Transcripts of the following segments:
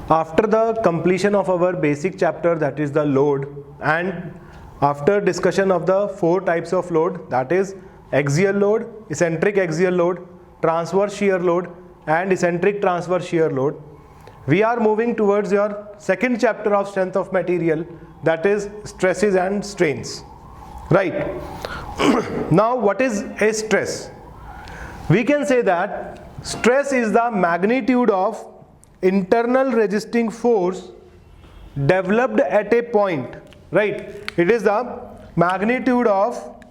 After the completion of our basic chapter, that is the load, and after discussion of the 4 types of load, that is axial load, eccentric axial load, transverse shear load and eccentric transverse shear load, we are moving towards your second chapter of strength of material, that is stresses and strains. Right. Now what is a stress? We can say that stress is the magnitude of internal resisting force developed at a point. Right. It is the magnitude of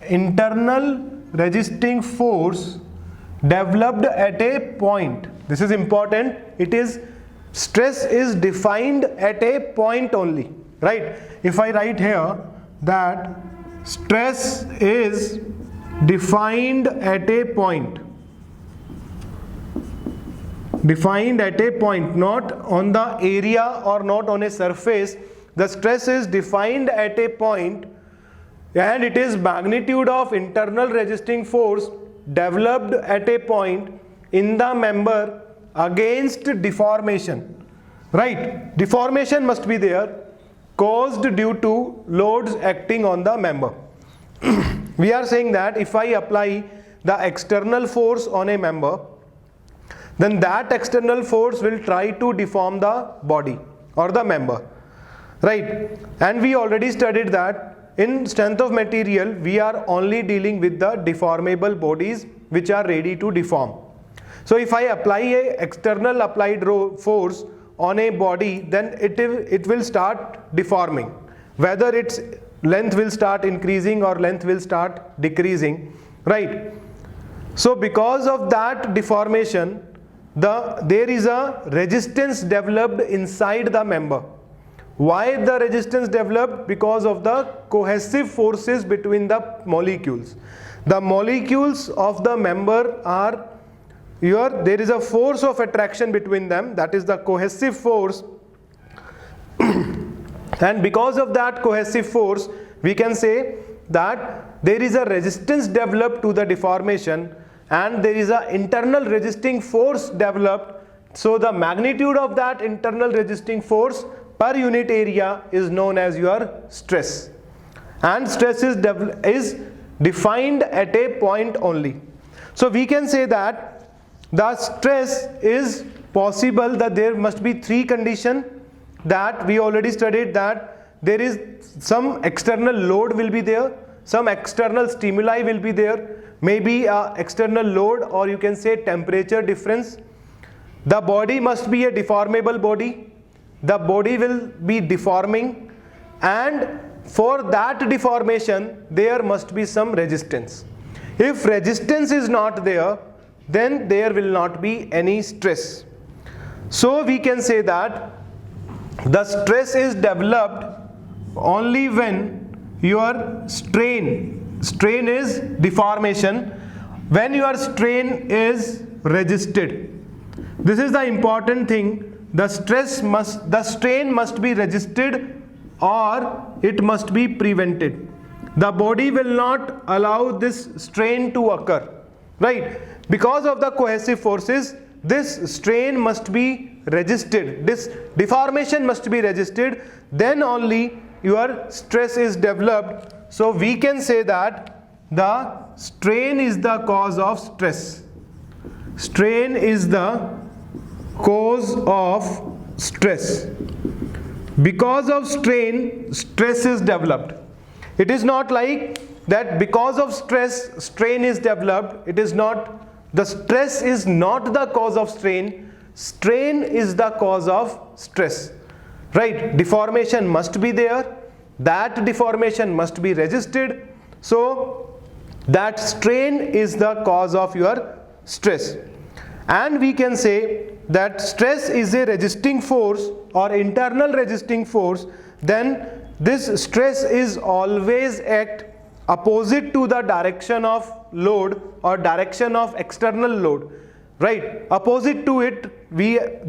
internal resisting force developed at a point. This is important. It is stress is defined at a point only. Right. If I write here that stress is defined at a point, not on the area or not on a surface. The stress is defined at a point and it is magnitude of internal resisting force developed at a point in the member against deformation. Right. Deformation must be there, caused due to loads acting on the member. We are saying that if I apply the external force on a member, then that external force will try to deform the body or the member. Right. And we already studied that in strength of material we are only dealing with the deformable bodies which are ready to deform. So if I apply a external applied force on a body, then it will start deforming, whether its length will start increasing or length will start decreasing. Right. So because of that deformation, there is a resistance developed inside the member. Why the resistance developed? Because of the cohesive forces between the molecules. The molecules of the member are there is a force of attraction between them, that is the cohesive force. And because of that cohesive force, we can say that there is a resistance developed to the deformation and there is an internal resisting force developed. So the magnitude of that internal resisting force per unit area is known as your stress. And stress is defined at a point only. So we can say that the stress is possible, that there must be 3 conditions that we already studied, that there is some external load will be there, some external stimuli will be there, maybe external load or you can say temperature difference. The body must be a deformable body. The body will be deforming, and for that deformation there must be some resistance. If resistance is not there, then there will not be any stress. So we can say that the stress is developed only when your strain is deformation, when your strain is resisted. This is the important thing. The strain must be resisted or it must be prevented. The body will not allow this strain to occur. Right. Because of the cohesive forces, this strain must be resisted, this deformation must be resisted, then only your stress is developed. So we can say that the strain is the cause of stress. Strain is the cause of stress. Because of strain, stress is developed. It is not like that because of stress, strain is developed. It is not. The stress is not the cause of strain. Strain is the cause of stress. Right? Deformation must be there. That deformation must be resisted. So that strain is the cause of your stress. And we can say that stress is a resisting force or internal resisting force. Then this stress is always act opposite to the direction of load or direction of external load. Right? Opposite to it,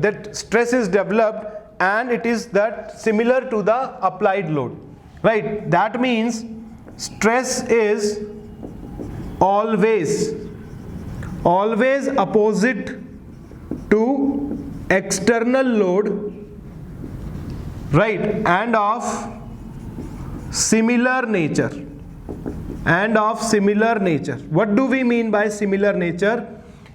that stress is developed and it is that similar to the applied load. Right? That means stress is always opposite to external load, right, and of similar nature. What do we mean by similar nature?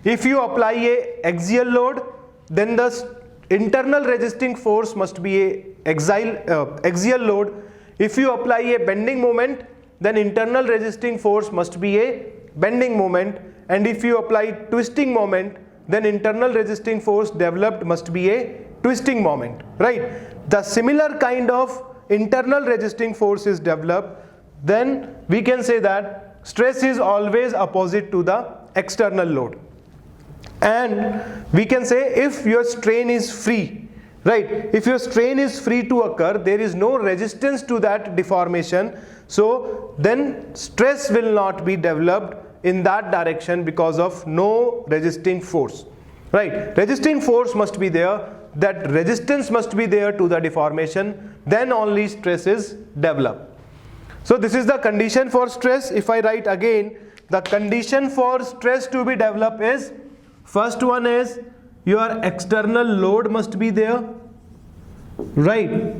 If you apply a axial load, then the internal resisting force must be a axial load. If you apply a bending moment, then internal resisting force must be a bending moment. And if you apply twisting moment, then internal resisting force developed must be a twisting moment, right? The similar kind of internal resisting force is developed, then we can say that stress is always opposite to the external load. And we can say if your strain is free, right, if your strain is free to occur, there is no resistance to that deformation, so then stress will not be developed in that direction because of no resisting force, right? Resisting force must be there, that resistance must be there to the deformation, then only stress is developed. So this is the condition for stress. If I write again, the condition for stress to be developed is, first one is your external load must be there, right?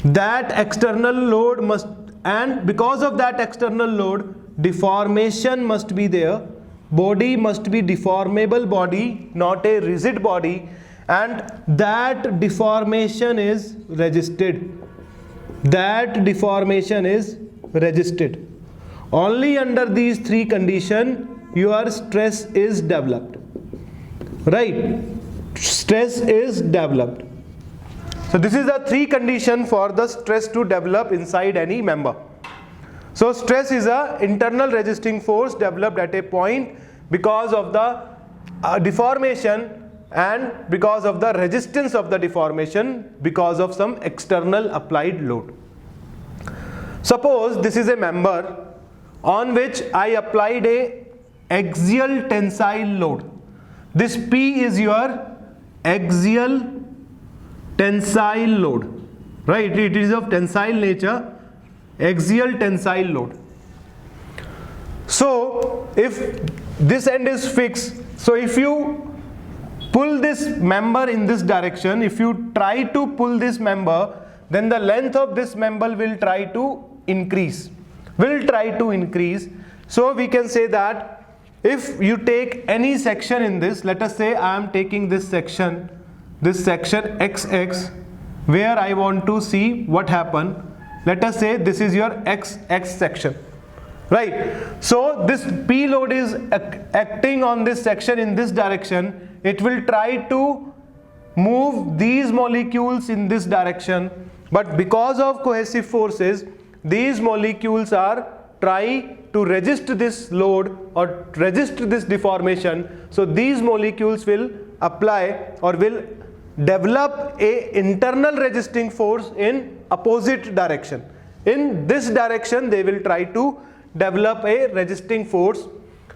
That external load must, and because of that external load, deformation must be there. Body must be deformable body, not a rigid body, and that deformation is resisted. Only under these three conditions your stress is developed, right? Stress is developed. So this is the three condition for the stress to develop inside any member. So stress is a internal resisting force developed at a point because of the deformation and because of the resistance of the deformation because of some external applied load. Suppose this is a member on which I applied a axial tensile load. This P is your axial tensile load, right? It is of tensile nature, axial tensile load. So if this end is fixed, so if you pull this member in this direction, if you try to pull this member, then the length of this member will try to increase. So we can say that if you take any section in this, let us say I am taking this section XX, where I want to see what happened. Let us say this is your XX section, right? So this P load is acting on this section in this direction. It will try to move these molecules in this direction, but because of cohesive forces, these molecules are try to resist this load or resist this deformation. So these molecules will apply or will develop a internal resisting force in opposite direction. In this direction they will try to develop a resisting force.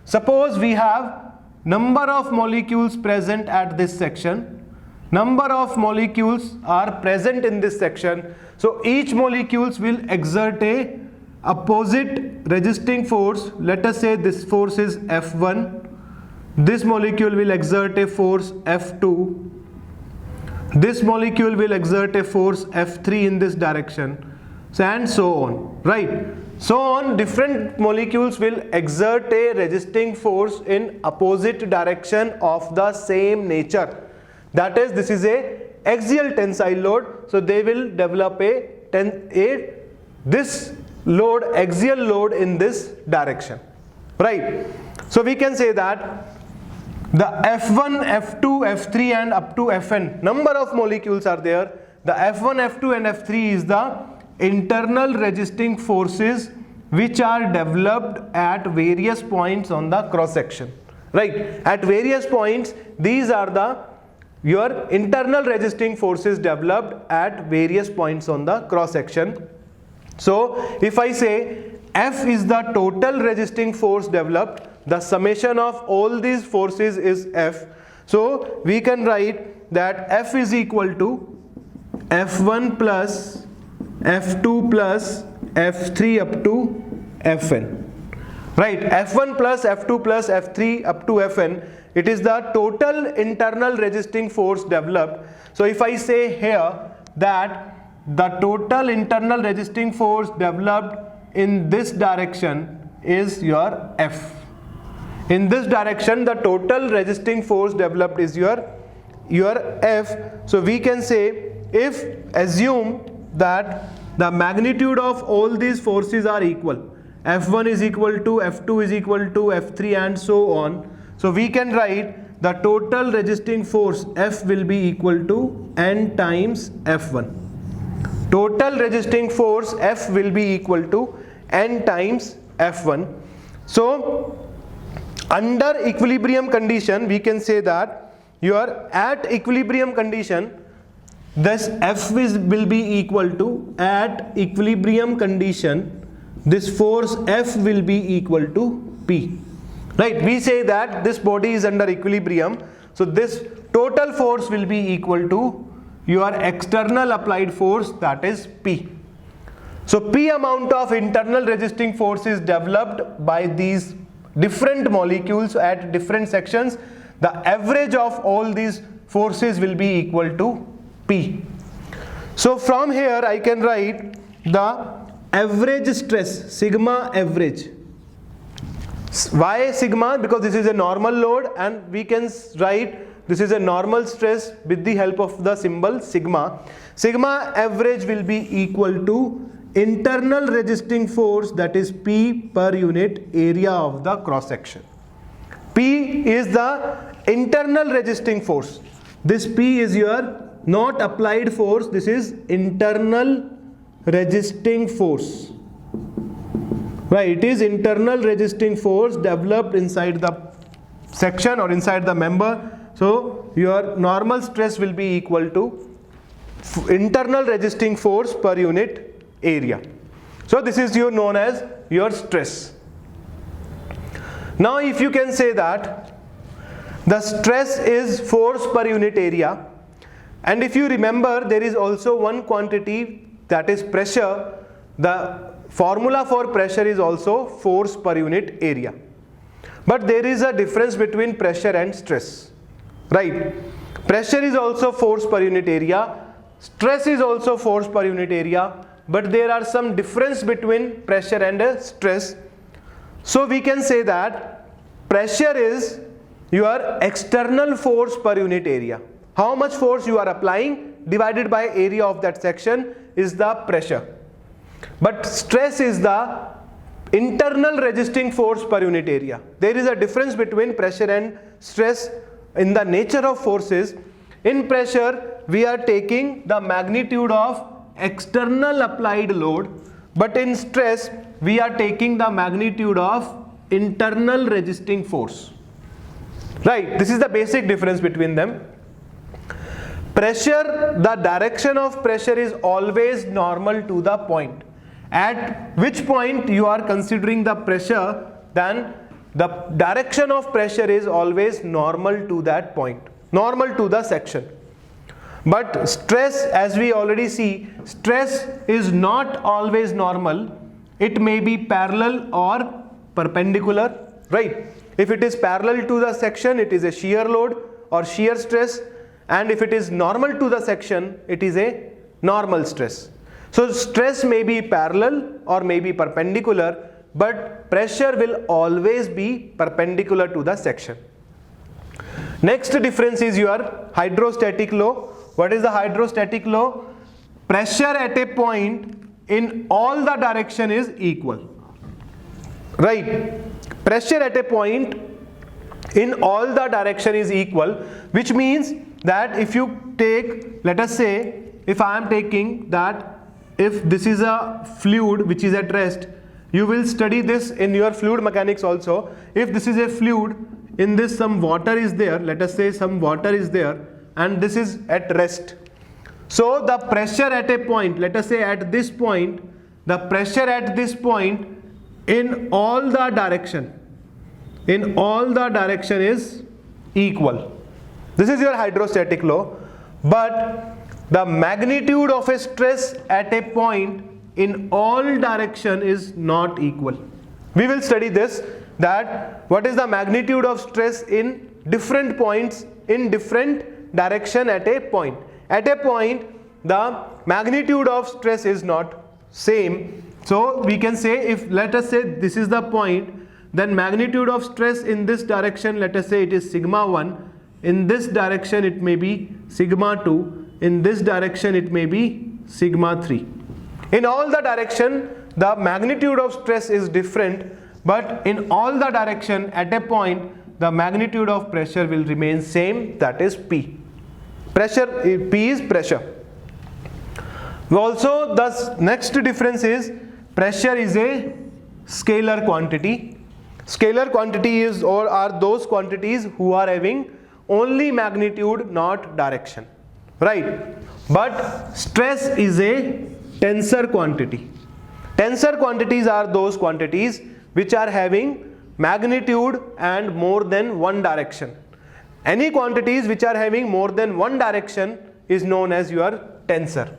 Suppose we have number of molecules present at this section. Number of molecules are present in this section. So each molecules will exert a opposite resisting force. Let us say this force is F1. This molecule will exert a force F2. This molecule will exert a force F3 in this direction, and so on, right? So on, different molecules will exert a resisting force in opposite direction of the same nature. That is, this is a axial tensile load, so they will develop this load, axial load in this direction, right? So we can say that the F1, F2, F3 and up to Fn, number of molecules are there. The F1, F2 and F3 is the internal resisting forces which are developed at various points on the cross section, right? At various points, these are your internal resisting forces developed at various points on the cross section. So if I say F is the total resisting force developed, the summation of all these forces is F. So we can write that F is equal to F1 plus F2 plus F3 up to Fn, right? F1 plus F2 plus F3 up to Fn, it is the total internal resisting force developed. So if I say here that the total internal resisting force developed in this direction is your F. In this direction, the total resisting force developed is your F. So we can say, if assume that the magnitude of all these forces are equal, F1 is equal to, F2 is equal to, F3 and so on. So we can write the total resisting force F will be equal to N times F1. Total resisting force F will be equal to N times F1. So under equilibrium condition, we can say that you are at equilibrium condition, this F will be equal to, at equilibrium condition, this force F will be equal to P. Right, we say that this body is under equilibrium, so this total force will be equal to your external applied force, that is P. So P amount of internal resisting force is developed by these different molecules at different sections. The average of all these forces will be equal to P. So from here I can write the average stress, sigma average. Why sigma? Because this is a normal load, and we can write this is a normal stress with the help of the symbol sigma. Sigma average will be equal to internal resisting force, that is P per unit area of the cross section. P is the internal resisting force. This P is your not applied force, this is internal resisting force. Right, it is internal resisting force developed inside the section or inside the member. So your normal stress will be equal to internal resisting force per unit area. So this is known as your stress. Now if you can say that the stress is force per unit area, and if you remember, there is also one quantity, that is pressure. The formula for pressure is also force per unit area. But there is a difference between pressure and stress. Right? Pressure is also force per unit area. Stress is also force per unit area. But there are some difference between pressure and stress. So we can say that pressure is your external force per unit area. How much force you are applying divided by area of that section is the pressure. But stress is the internal resisting force per unit area. There is a difference between pressure and stress in the nature of forces. In pressure, we are taking the magnitude of external applied load, but in stress, we are taking the magnitude of internal resisting force. Right, this is the basic difference between them. Pressure, the direction of pressure is always normal to the point. At which point you are considering the pressure, then the direction of pressure is always normal to that point, normal to the section. But stress, as we already see, stress is not always normal. It may be parallel or perpendicular, right? If it is parallel to the section, it is a shear load or shear stress. And if it is normal to the section, it is a normal stress. So stress may be parallel or may be perpendicular, but pressure will always be perpendicular to the section. Next difference is your hydrostatic law. What is the hydrostatic law? Pressure at a point in all the direction is equal. Right? Pressure at a point in all the direction is equal, which means that if you take, let us say, if I am taking that, if this is a fluid which is at rest, you will study this in your fluid mechanics also. If this is a fluid, in this some water is there, let us say some water is there, and this is at rest. So the pressure at a point, let us say at this point, the pressure at this point in all the direction is equal. This is your hydrostatic law. But the magnitude of a stress at a point in all direction is not equal. We will study this, that what is the magnitude of stress in different points in different direction at a point. At a point, the magnitude of stress is not same. So we can say, if let us say this is the point, then magnitude of stress in this direction, let us say it is sigma 1, in this direction it may be sigma 2, in this direction it may be sigma 3. In all the direction the magnitude of stress is different, but in all the direction at a point the magnitude of pressure will remain same, that is P. Pressure, P is pressure. Also, the next difference is pressure is a scalar quantity. Scalar quantity is or are those quantities who are having only magnitude, not direction, right? But stress is a tensor quantity. Tensor quantities are those quantities which are having magnitude and more than one direction. Any quantities which are having more than one direction is known as your tensor.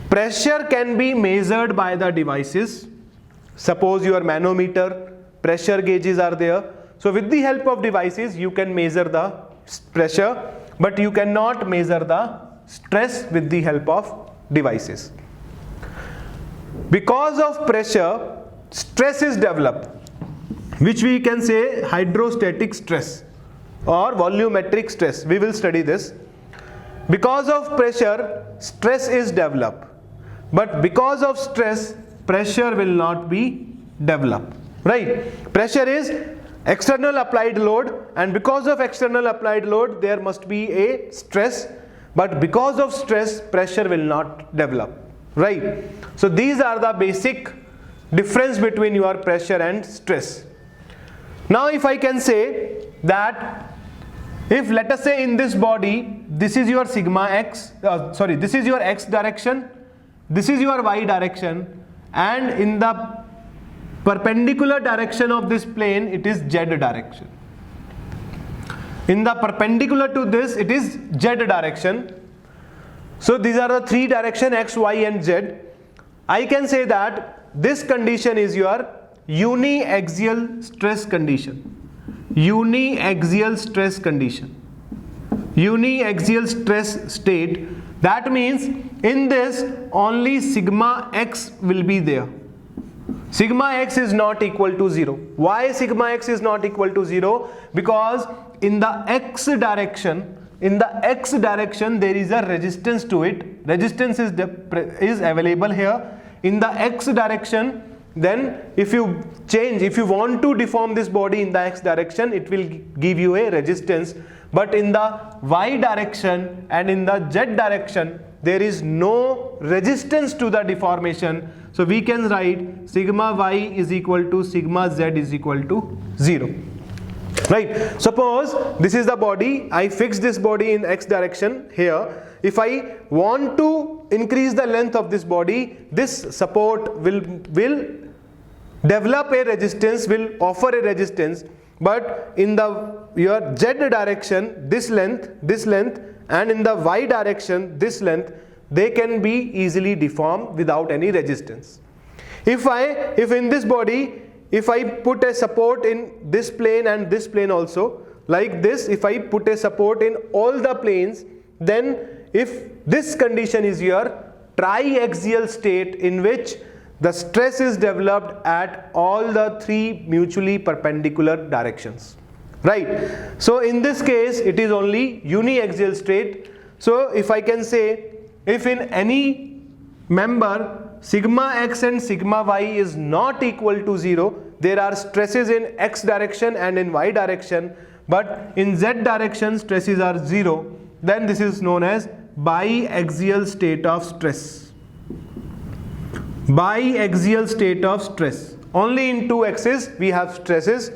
Pressure can be measured by the devices. Suppose your manometer, pressure gauges are there. So with the help of devices you can measure the pressure, but you cannot measure the stress with the help of devices. Because of pressure, stress is developed, which we can say hydrostatic stress or volumetric stress. We will study this. Because of pressure, stress is developed, but because of stress, pressure will not be developed, right? Pressure is external applied load, and because of external applied load there must be a stress, but because of stress pressure will not develop, right? So these are the basic difference between your pressure and stress. Now if I can say that, if let us say in this body this is your sigma x, this is your x direction, this is your y direction, and in the perpendicular direction of this plane it is z direction. In the perpendicular to this it is z direction. So these are the three direction x, y and z. I can say that this condition is your uniaxial stress condition. Uniaxial stress condition. Uniaxial stress state. That means in this only sigma x will be there. Sigma x is not equal to 0. Why sigma x is not equal to 0? Because in the x direction, there is a resistance to it. Resistance is available here in the x direction. Then if you want to deform this body in the x direction, it will give you a resistance. But in the y direction and in the z direction, there is no resistance to the deformation. So we can write sigma y is equal to sigma z is equal to 0. Right? Suppose this is the body. I fix this body in x direction here. If I want to increase the length of this body, this support will develop a resistance, will offer a resistance. But in your z direction, this length, and in the y direction, this length, they can be easily deformed without any resistance. If in this body, if I put a support in this plane and this plane also, like this, if I put a support in all the planes, then if this condition is your triaxial state in which the stress is developed at all the three mutually perpendicular directions, right? So in this case it is only uniaxial state. So if I can say, if in any member sigma x and sigma y is not equal to 0, there are stresses in x direction and in y direction, but in z direction stresses are 0, then this is known as biaxial state of stress. Biaxial state of stress. Only in two axes we have stresses,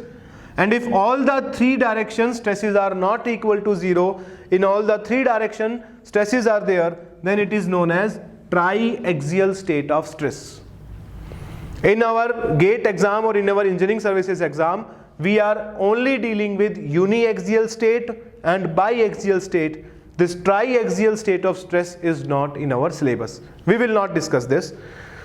and if all the three directions stresses are not equal to 0, in all the three direction stresses are there, then it is known as triaxial state of stress. In our GATE exam or in our engineering services exam, we are only dealing with uniaxial state and biaxial state. This triaxial state of stress is not in our syllabus. We will not discuss this.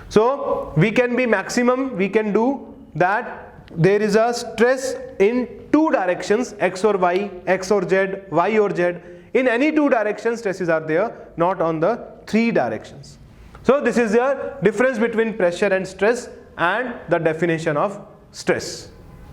So we can be maximum, we can do that there is a stress in two directions, x or y, x or z, y or z. In any two directions stresses are there, not on the three directions. So this is the difference between pressure and stress and the definition of stress.